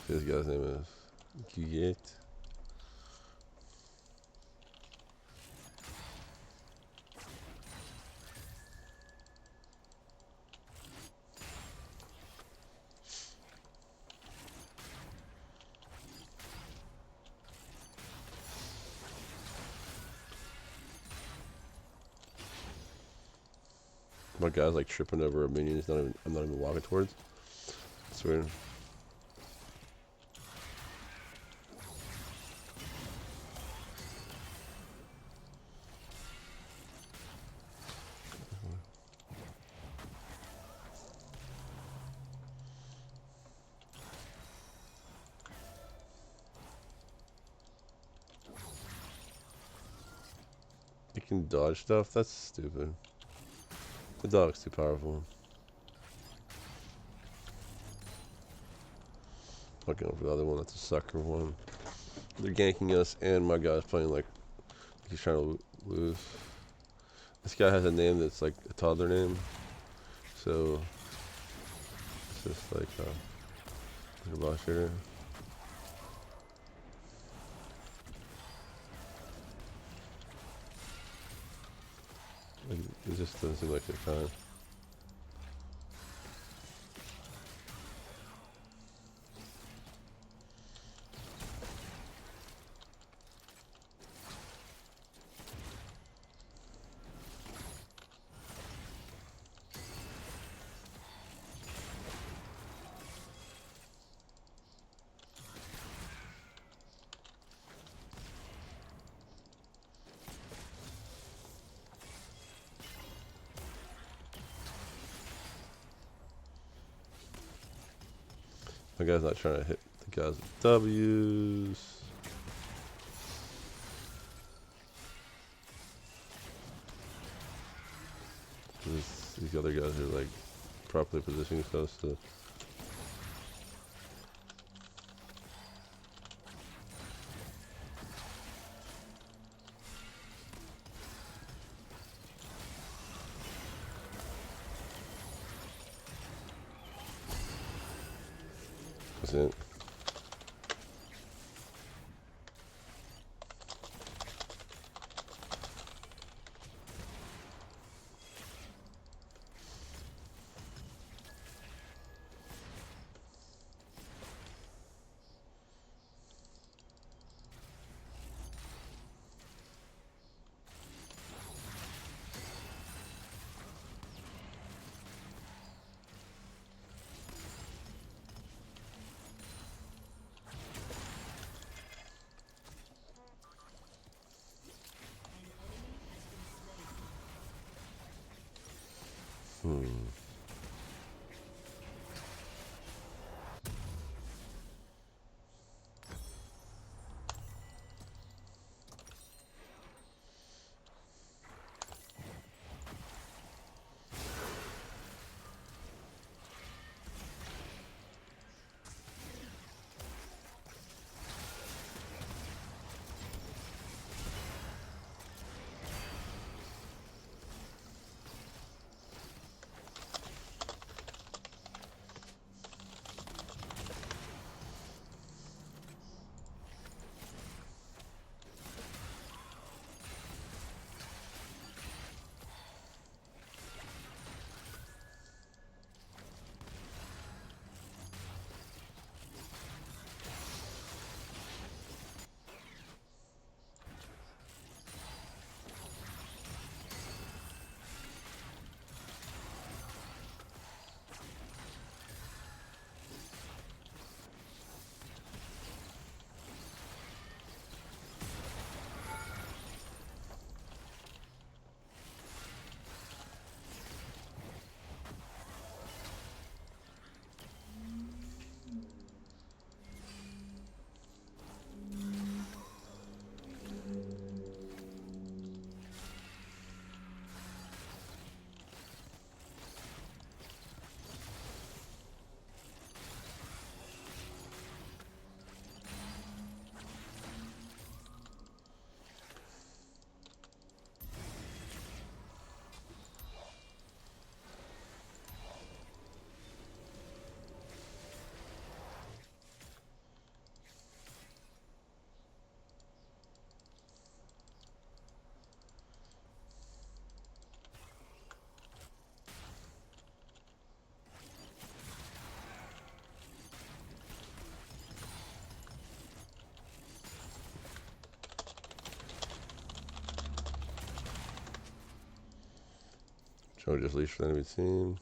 This guy's name is Guyet. My guy's like tripping over a minion. I'm not even walking towards. That's weird. You can dodge stuff? That's stupid. The dog's too powerful. Fucking over the other one. That's a sucker one. They're ganking us, and my guy's playing like he's trying to lose. This guy has a name that's like a toddler name. So it's just like a boss shooter. Like, it just doesn't seem like it's kind. My guy's not trying to hit the guys with W's. These other guys are like properly positioning themselves to. That's it. Show just leash for the enemy team.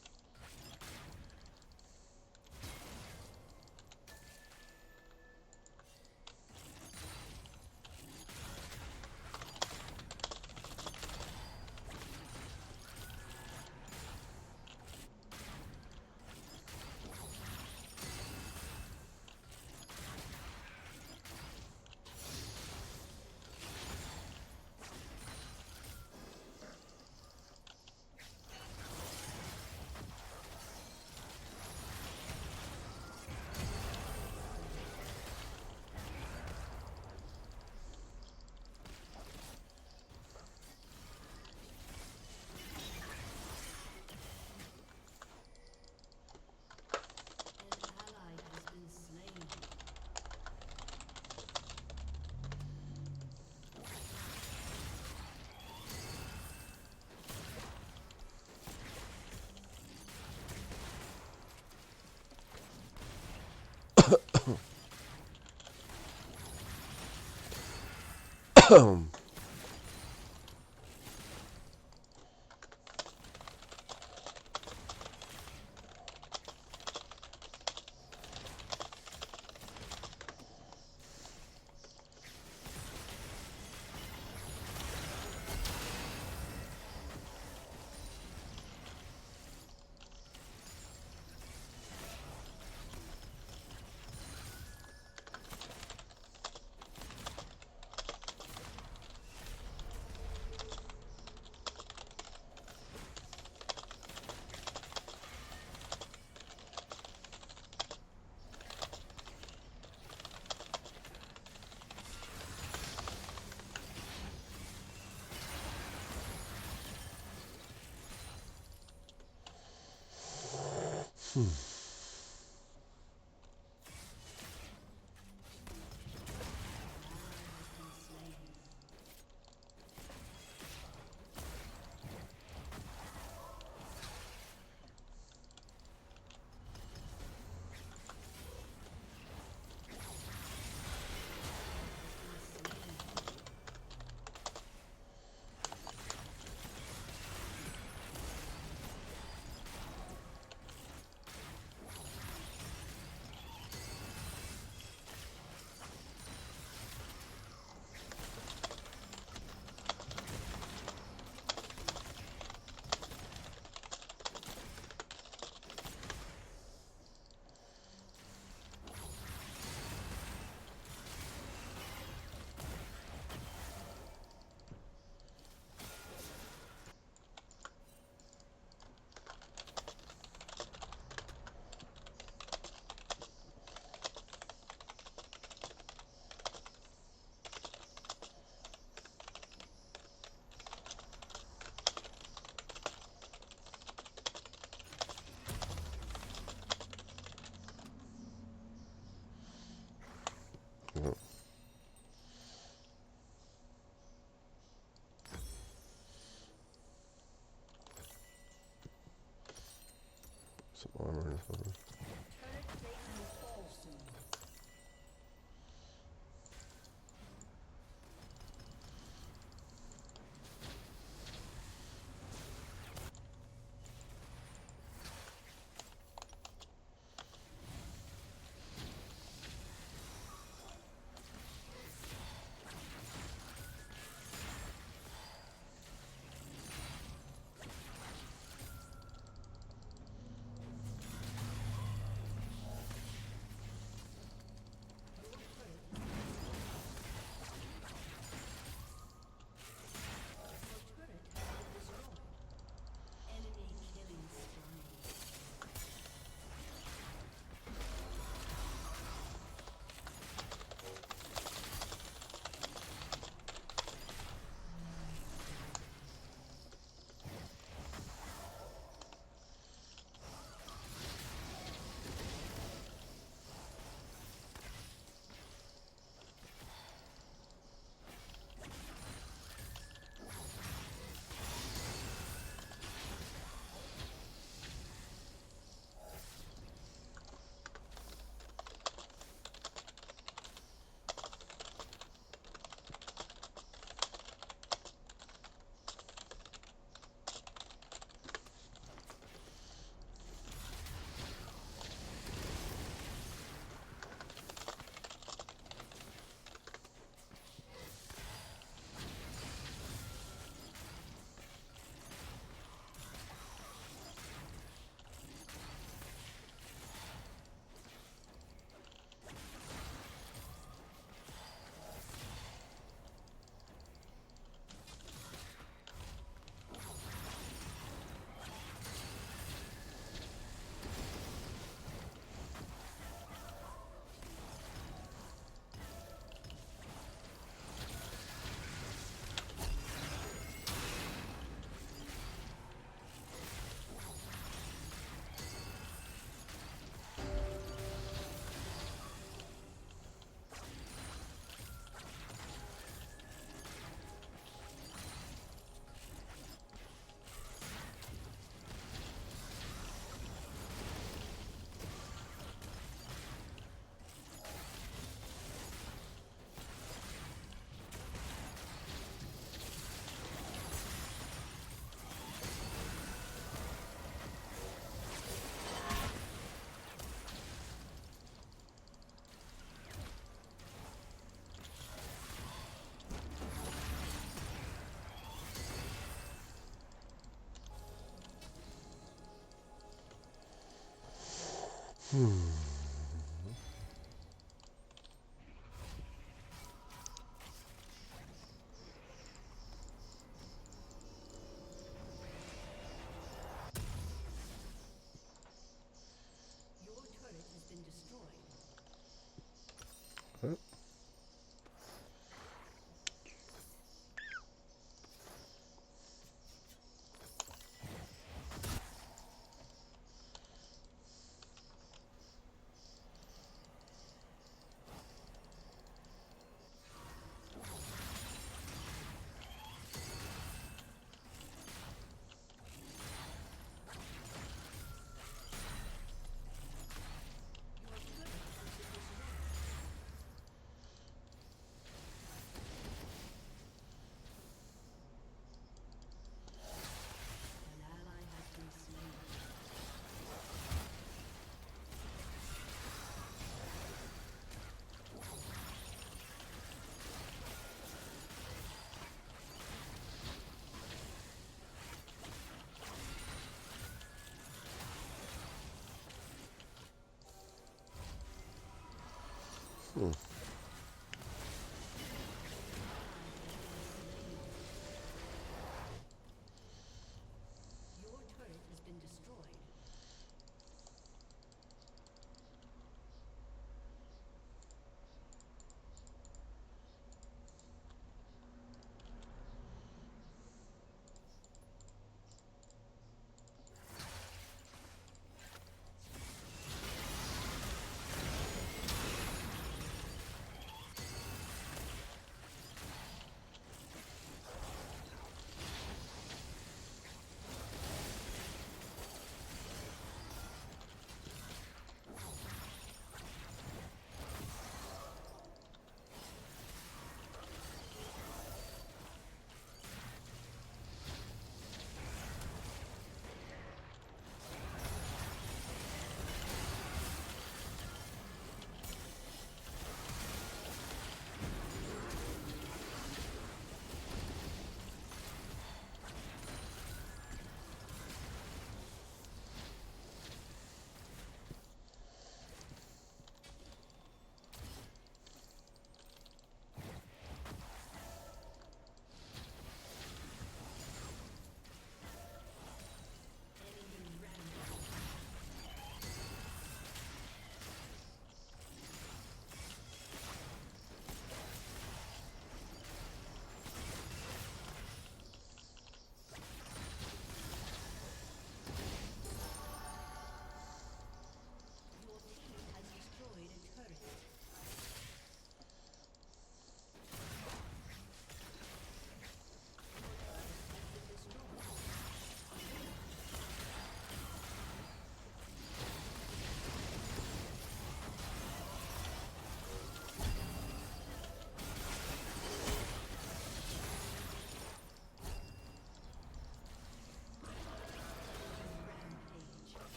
Some armor or something.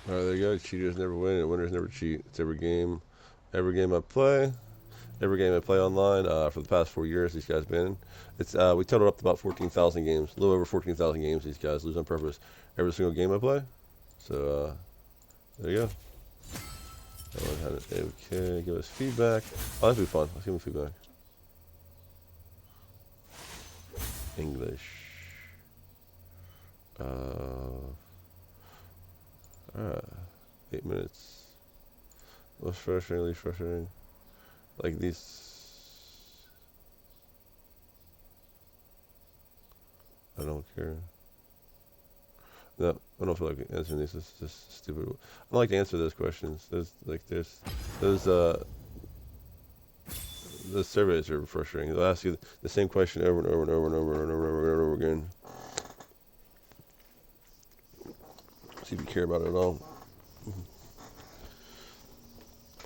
Alright, there you go. Cheaters never win and winners never cheat. It's every game I play. Every game I play online for the past 4 years, these guys been in. It's we totaled up to about 14,000 games, a little over 14,000 games. These guys lose on purpose every single game I play. So there you go. Okay, give us feedback. Oh, that'd be fun. Let's give them feedback. English. Alright. 8 minutes. Least frustrating. Like these. I don't care. No, I don't feel like answering these. This is just stupid. I don't like to answer those questions. Those surveys are frustrating. They'll ask you the same question over and over and over and over and over and over and over again. See if you care about it at all.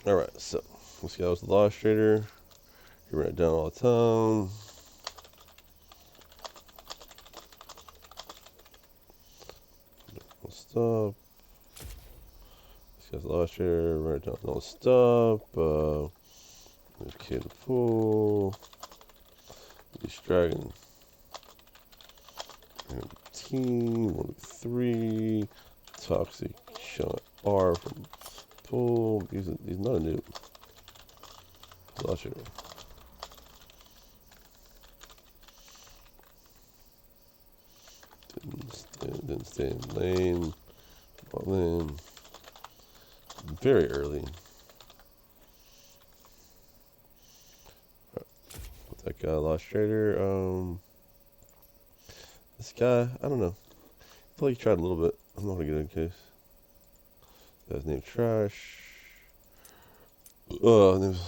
Alright, so this guy was the illustrator. He ran it down all the time. Stop. This guy's the illustrator. Ran it down all stop. There's Kid Fool. He's dragging. Team 1-3. Toxic shot R from Pool. He's not a noob. Illustrator. Didn't stay in lane. Ball in. Very early. That guy, illustrator. This guy, I don't know. I feel like he tried a little bit. I'm not gonna get in case. Guy's name Trash. Name's.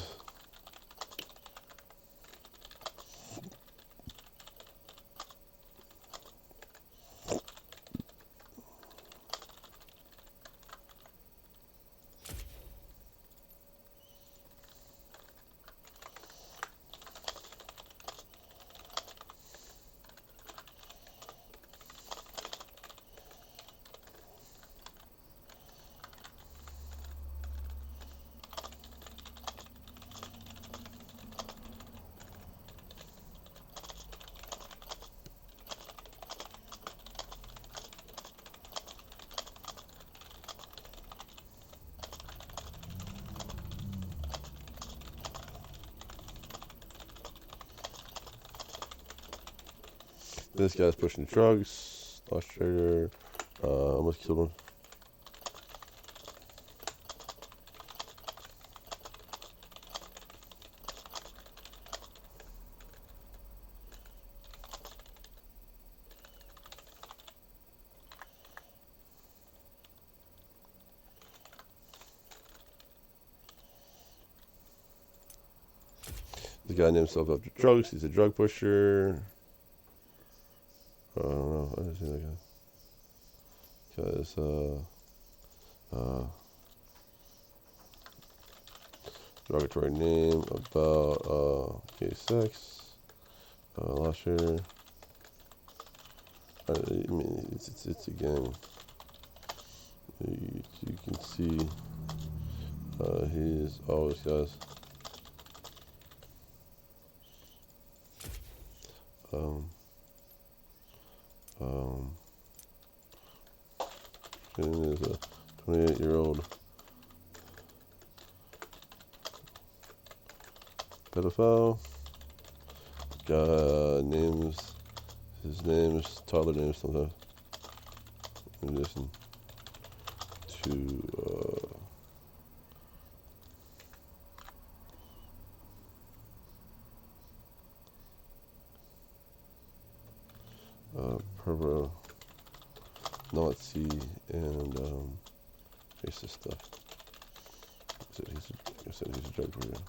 This guy's pushing drugs. Illustrator. Almost killed him. This guy named himself after drugs. He's a drug pusher. I don't know. I didn't see that guy. Because, derogatory name about, gay sex. Last year. I mean, it's a gang. You can see, he's always guys. Is a 28-year-old pedophile. His name's toddler names sometimes. In addition to pervert, Nazi, and racist stuff. I said he's a drug pusher.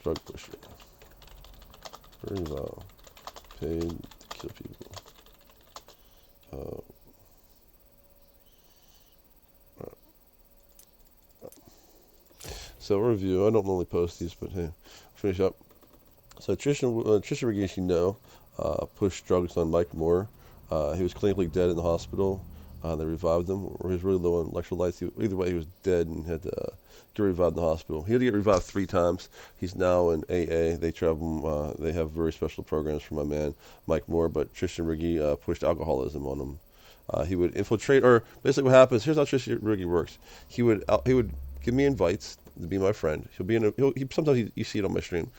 Drug pusher. Very vile. Paid to kill people. So review. I don't normally post these, but hey, finish up. So Tristan Riggi, as you know, pushed drugs on Mike Moore. He was clinically dead in the hospital. They revived him. Or he was really low on electrolytes. Either way, he was dead and had to get revived in the hospital. He had to get revived 3 times. He's now in AA. They travel. They have very special programs for my man Mike Moore. But Tristan Riggi pushed alcoholism on him. He would infiltrate, or basically what happens. Here's how Tristan Riggi works. He would give me invites to be my friend. He'll be in a, sometimes you see it on my stream.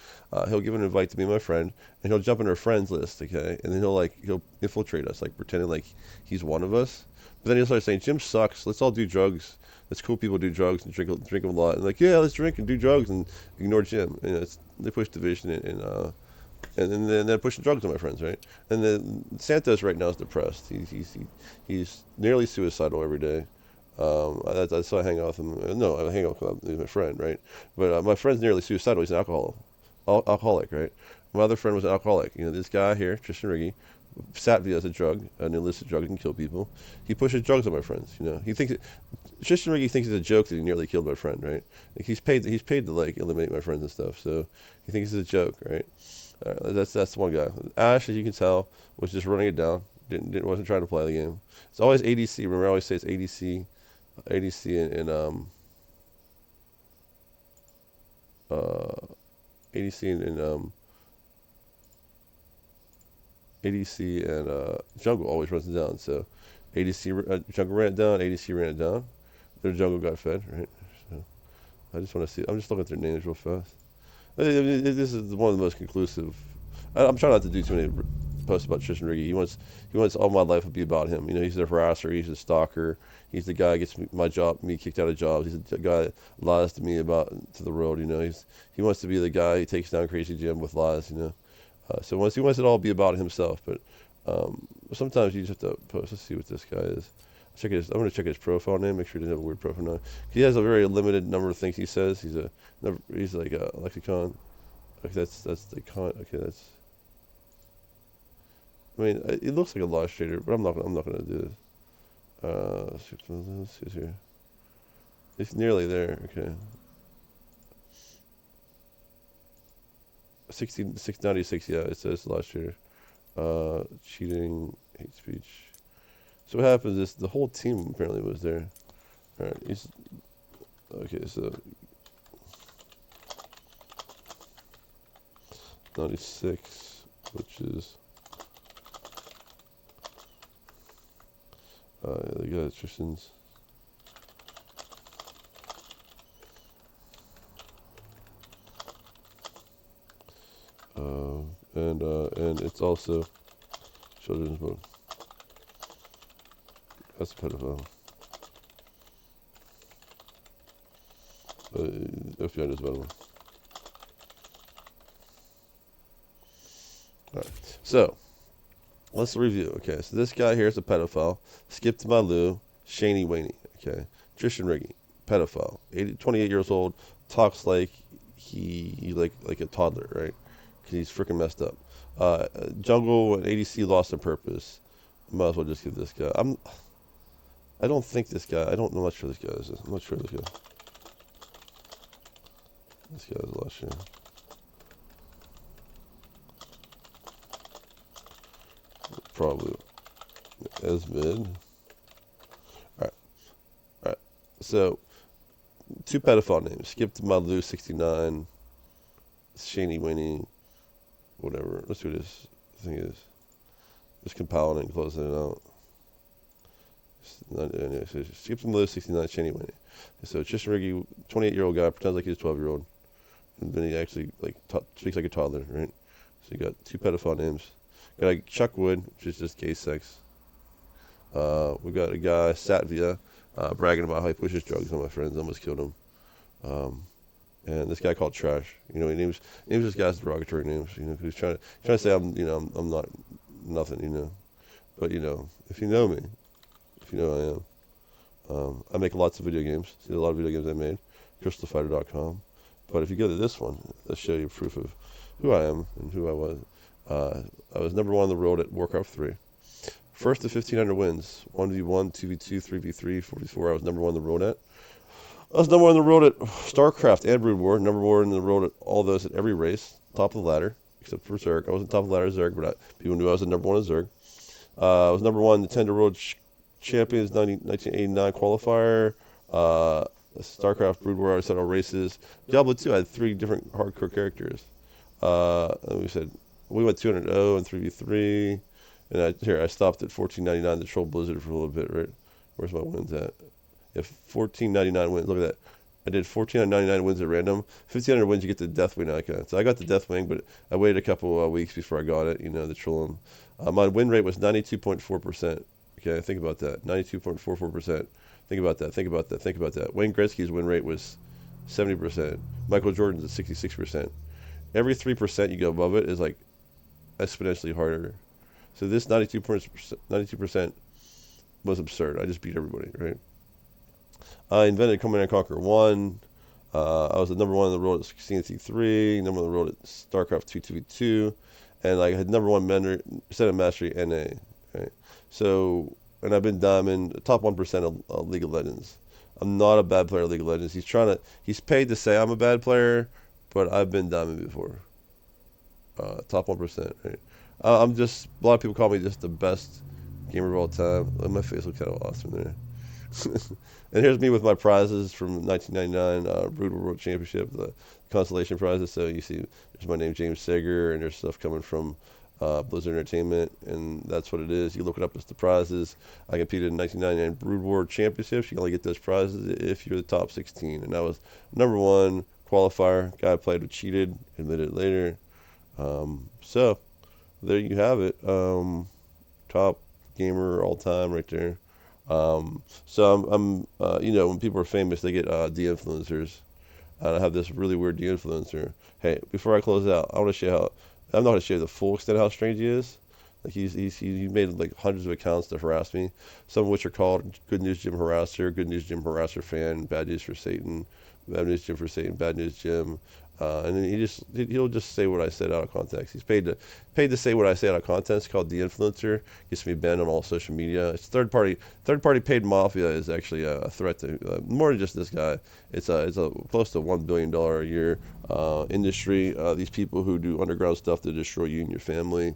He'll give an invite to be my friend, and he'll jump in our friends list, okay? And then he'll infiltrate us, like pretending like he's one of us. But then he'll start saying, "Jim sucks. Let's all do drugs. Let's cool people do drugs and drink a lot." And like, yeah, let's drink and do drugs and ignore Jim. And they push division and then they're pushing drugs on my friends, right? And then Santos right now is depressed. He's nearly suicidal every day. So I hang out with him. No, I hang out with him. He's my friend, right? But my friend's nearly suicidal. He's an alcoholic, right? My other friend was an alcoholic. This guy here, Tristan Riggi, sat via as a drug, an illicit drug that can kill people. He pushes drugs on my friends. He thinks Tristan Riggi thinks it's a joke that he nearly killed my friend, right? Like he's paid to like eliminate my friends and stuff. So he thinks it's a joke, right? That's one guy. Ash, as you can tell, was just running it down. Wasn't trying to play the game. It's always ADC. Remember, I always say it's ADC and jungle always runs it down. So jungle ran it down. ADC ran it down. Their jungle got fed, right? So I just want to see. I'm just looking at their names real fast. This is one of the most conclusive. I'm trying not to do too many posts about Tristan Riggi. He wants all my life to be about him. He's the harasser. He's the stalker. He's the guy that gets me kicked out of jobs. He's the guy that lies to me to the world. He wants to be the guy who takes down Crazy Jim with lies. So he wants it all to be about himself. But sometimes you just have to post. Let's see what this guy is. I'm going to check his profile name. Make sure he doesn't have a weird profile name. He has a very limited number of things he says. He's like a lexicon. Okay, that's the con. Okay, that's. I mean, it looks like a lost trader, but I'm not going to do this. Let's see here. It's nearly there. Okay. 696. Yeah, it says lost trader. Cheating, hate speech. So what happens is the whole team apparently was there. All right. Okay. So 96, which is. The guy that's Tristan's. And it's also children's book. That's a pedophile. FBI knows about him. Alright, so let's review. Okay, so this guy here is a pedophile. Skip to my Lou, Shaney Waney. Okay, Tristan Riggi, pedophile, 28 years old, talks like he like a toddler, right? Because he's freaking messed up. Jungle and ADC lost on purpose. Might as well just give this guy. I don't think this guy. I'm not sure this guy is. I'm not sure this guy. This guy is a lot shit. Probably as mid. Alright. So 2 pedophile names. Skip to Madlu 69. Shaney Winnie. Whatever. Let's see what this thing is. Just compiling it and closing it out. Anyway, so skip to Madlu 69. Shaney Winnie. So Tristan Riggi, 28-year-old guy, pretends like he's a 12-year-old. And then he actually speaks like a toddler, right? So you got 2 pedophile names. Got Chuck Wood, which is just gay sex. We got a guy, Satvia, bragging about how he pushes drugs on my friends. Almost killed him. And this guy called Trash. He names this guy's derogatory names. Who's trying to say I'm not nothing. But if you know me, if you know who I am, I make lots of video games. See a lot of video games I made. CrystalFighter.com. But if you go to this one, let's show you proof of who I am and who I was. I was number 1 on the world at Warcraft 3. First to 1,500 wins. 1v1, 2v2, 3v3, 44. I was number 1 on the world at. I was number 1 on the world at StarCraft and Brood War. Number 1 on the world at all those at every race. Top of the ladder, except for Zerg. I wasn't top of the ladder at Zerg, but people knew I was the number 1 at Zerg. I was number 1 in the Tender World Champions 1989 qualifier. StarCraft, Brood War, I said all races. Diablo 2, I had 3 different hardcore characters. And we went 200-0 and 3v3. And I stopped at 14.99 to troll Blizzard for a little bit, right? Where's my wins at? If 14.99 wins, look at that. I did 1,499 wins at random. 1,500 wins, you get the Deathwing icon. So I got the Deathwing, but I waited a couple weeks before I got it, you know, to troll him. My win rate was 92.4%. Okay, think about that. 92.44%. Think about that. Think about that. Think about that. Wayne Gretzky's win rate was 70%. Michael Jordan's at 66%. Every 3% you go above it is like exponentially harder. So this 92% was absurd. I just beat everybody, right? I invented Command and Conquer 1. I was the number one in the world at 16C3, number one in the world at StarCraft 2v2, and I had number one set of mastery NA. Right? So, and I've been diamond, top 1% of League of Legends. I'm not a bad player of League of Legends. He's paid to say I'm a bad player, but I've been diamond before. Top 1%. Right? I'm just, a lot of people call me just the best gamer of all time. My face looks kind of awesome there. And here's me with my prizes from 1999 Brood World Championship, the consolation prizes. So you see, there's my name, James Sager, and there's stuff coming from Blizzard Entertainment, and that's what it is. You look it up as the prizes. I competed in 1999 Brood World Championships. You can only get those prizes if you're the top 16, and I was number one qualifier. Guy I played with cheated, admitted it later. So there you have it. Top gamer all time right there. So I'm you know, when people are famous, they get de-influencers. And I have this really weird de-influencer. Hey, before I close out, I want to show you how, I'm not going to show you the full extent of how strange he is. Like he made like hundreds of accounts to harass me, some of which are called Good News Jim Harasser, Good News Jim Harasser Fan, Bad News for Satan, Bad News Jim for Satan, Bad News Jim. And then he'll just say what I said out of context. He's paid to say what I say out of context. It's called the influencer. Gets me banned on all social media. It's third party paid mafia is actually a threat to more than just this guy. It's a close to $1 billion a year industry. These people who do underground stuff to destroy you and your family,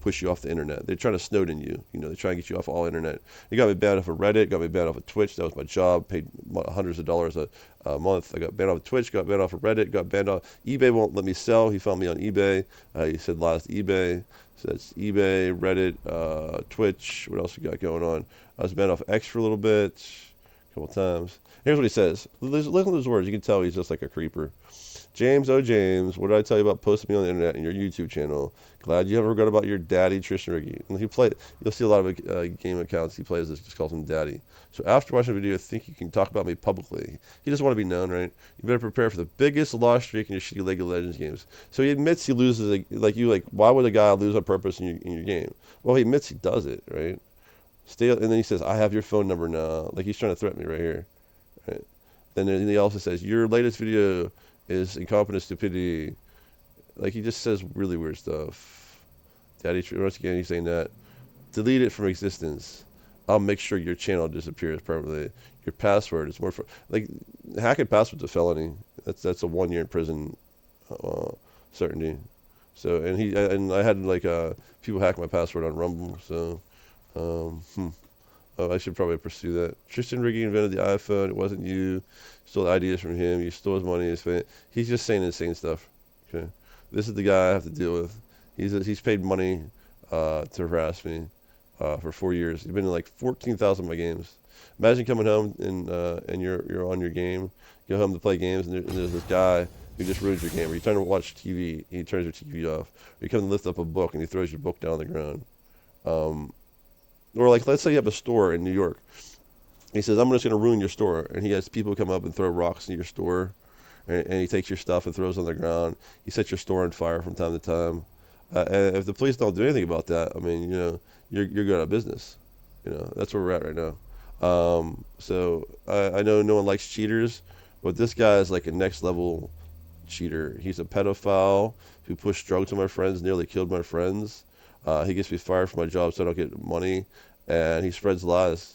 push you off the internet. They're trying to Snowden you. You know, they try to get you off all internet. They got me banned off of Reddit. Got me banned off of Twitch. That was my job. Paid hundreds of dollars a month. I got banned off of Twitch. Got banned off of Reddit. Got banned off. eBay won't let me sell. He found me on eBay. He said last eBay. So that's eBay, Reddit, Twitch. What else we got going on? I was banned off X for a little bit, a couple times. Here's what he says. Listen to those words. You can tell he's just like a creeper. James, oh James, what did I tell you about posting me on the internet and your YouTube channel? Glad you haven't forgot about your daddy, Tristan Riggi. And you'll see a lot of game accounts he plays this, just calls him daddy. So after watching the video, I think you can talk about me publicly. He doesn't want to be known, right? You better prepare for the biggest loss streak in your shitty League of Legends games. So he admits he loses, why would a guy lose on purpose in your game? Well, he admits he does it, right? And then he says, I have your phone number now. Like he's trying to threaten me right here. Right? Then he also says, your latest video is incompetent stupidity. Like he just says really weird stuff. Daddy, once again, he's saying that. Delete it from existence. I'll make sure your channel disappears permanently. Your password is more for hacking password's a felony. That's a 1 year in prison certainty. So and I had people hack my password on Rumble. So I should probably pursue that. Tristan Riggi invented the iPhone. It wasn't you. Stole ideas from him. You stole his money. He's just saying insane stuff. Okay, this is the guy I have to deal with. He's paid money to harass me for 4 years. He's been in like 14,000 of my games. Imagine coming home and you're on your game. You go home to play games and there's this guy who just ruins your game. Or you're trying to watch TV. He turns your TV off. Or you come to lift up a book and he throws your book down on the ground. Or let's say you have a store in New York. He says, I'm just going to ruin your store. And he has people come up and throw rocks in your store. And he takes your stuff and throws it on the ground. He sets your store on fire from time to time. And if the police don't do anything about that, I mean, you're going out of business. That's where we're at right now. So I know no one likes cheaters, but this guy is like a next level cheater. He's a pedophile who pushed drugs on my friends, nearly killed my friends. He gets me fired from my job so I don't get money, and he spreads lies.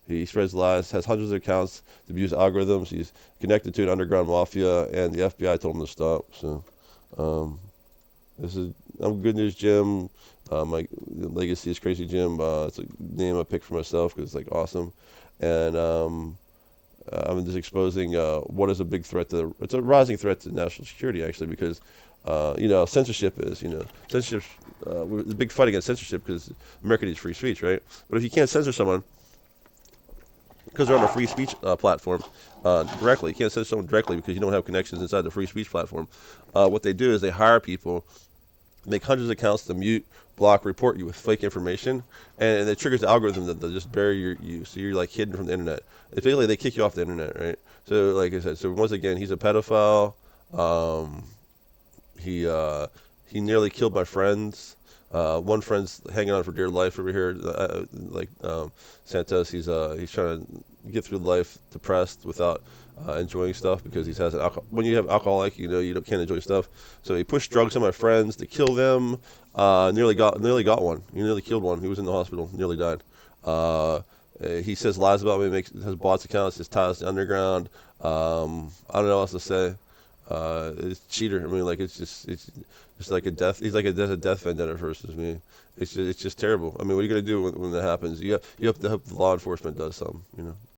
He spreads lies, has hundreds of accounts to abuse algorithms. He's connected to an underground mafia, and the FBI told him to stop. So, I'm Good News Jim. My legacy is Crazy Jim. It's a name I picked for myself because it's awesome, and I'm just exposing what is a big threat it's a rising threat to national security actually because. Censorship is, censorship, the big fight against censorship because America needs free speech, right? But if you can't censor someone, because they're on a free speech platform directly. You can't send someone directly because you don't have connections inside the free speech platform. What they do is they hire people, make hundreds of accounts to mute, block, report you with fake information, and it triggers the algorithm that they'll just bury you, so you're like hidden from the internet. It's basically they kick you off the internet, right? So like I said, so once again, he's a pedophile. Um, he nearly killed my friends. One friend's hanging on for dear life over here. Santos, he's trying to get through life depressed without enjoying stuff because he has an alcohol. When you have alcoholic, can't enjoy stuff. So he pushed drugs on my friends to kill them. Nearly got one. He nearly killed one. He was in the hospital. Nearly died. He says lies about me. Has bots accounts. His ties to the underground. I don't know what else to say. It's cheater. I mean, like it's just like a death. He's like a death vendetta versus me. It's just terrible. I mean, what are you gonna do when that happens? You have to hope the law enforcement does something.